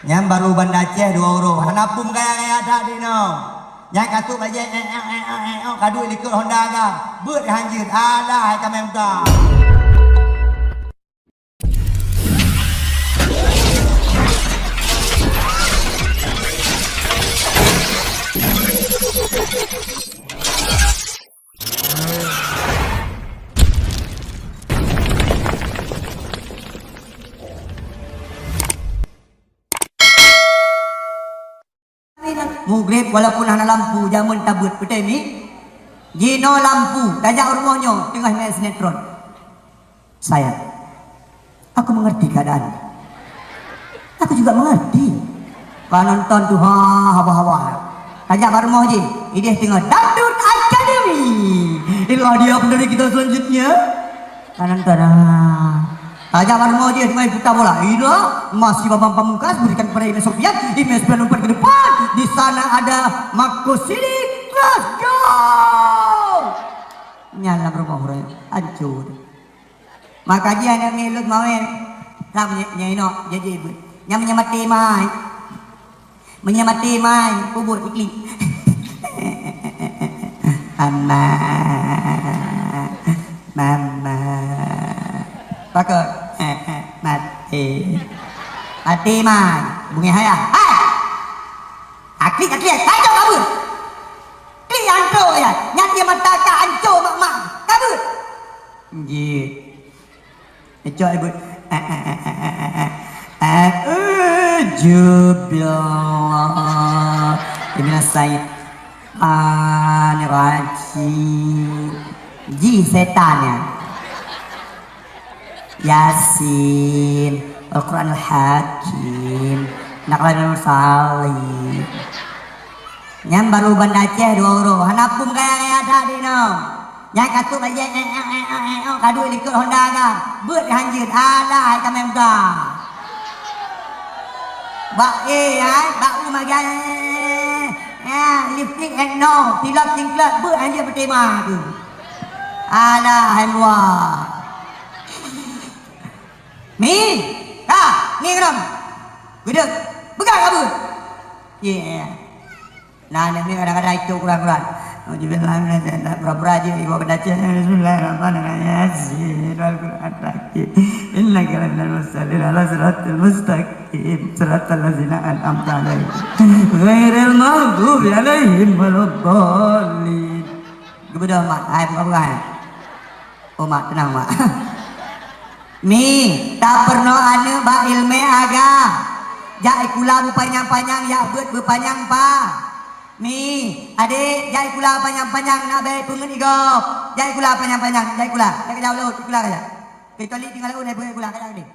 Yang baru Banda Aceh 2 huruf. Hanapum gaya-gaya dah di no. Yang kasut aja kadu ikut Honda ga. Beut hanjir. Alah hai kami muka. Mugrib walaupun hana lampu jamun tabut betul ni. Gino lampu dajak rumahnya tengah main sinetron. Saya aku mengerti keadaan. Aku juga mengerti. Kau nonton tuh hawa-hawa. Dajak rumah je. Ini tengah Dangdut Academy. Inilah dia pendiri kita selanjutnya. Kau nonton Ajak warmo dia main putar bola. Ina masih Babang Pamungkas berikan kepada Ines Sofian. Ines umpan ke depan. Di sana ada Marco Sidik. Let's go. Nyala rumah orang hancur. Maka dia nak melut main. Tak punya ino jadi ibu. Yang menyamati mai. Menyamati mai kubur iklim. Mama. Pakai mati mai bunyi haya akli hancur kabur kli hancur ya nyati mata ka hancur mak kabur nggih hancur ibu jubillah ibn Said rajim ji setannya Yasin, Al-Quran Al-Hakim, Naklan Al-Salih. Yang baru Banda Aceh 2 huruf. Hanapum gaya-gaya dah di no. Yang kasut aja kadu ikut Honda ga. Beut hanjir. Alah hai kami muka. Bak bak umaga. Lifting and no, tilap tingklat beut hanjir bertema tu. Alah hai luar. Ni kenapa? Gudeg, pegang kabur. Yeah. Nah, ni kadang-kadang itu kurang-kurang. Alhamdulillah, pura-pura aja ibu kedaca. Bismillahirrahmanirrahim. Al-Quran Hakim. Innaka laminal mursalin ala siratal mustaqim. Siratal ladzina an'amta 'alaihim. Ghairil maghdubi 'alaihim waladdallin. Kepada mak, hai bukan. Oh mak, tenang mak. Mi tak pernah ane ba ilmu agak jai kula berpanjang-panjang ya buat berpanjang pa mi adik jai kula panjang-panjang nak baik pengen igop jai kula panjang-panjang jai kula nak jauh laut kula kaja kita li tinggal laut naik kula kaja ni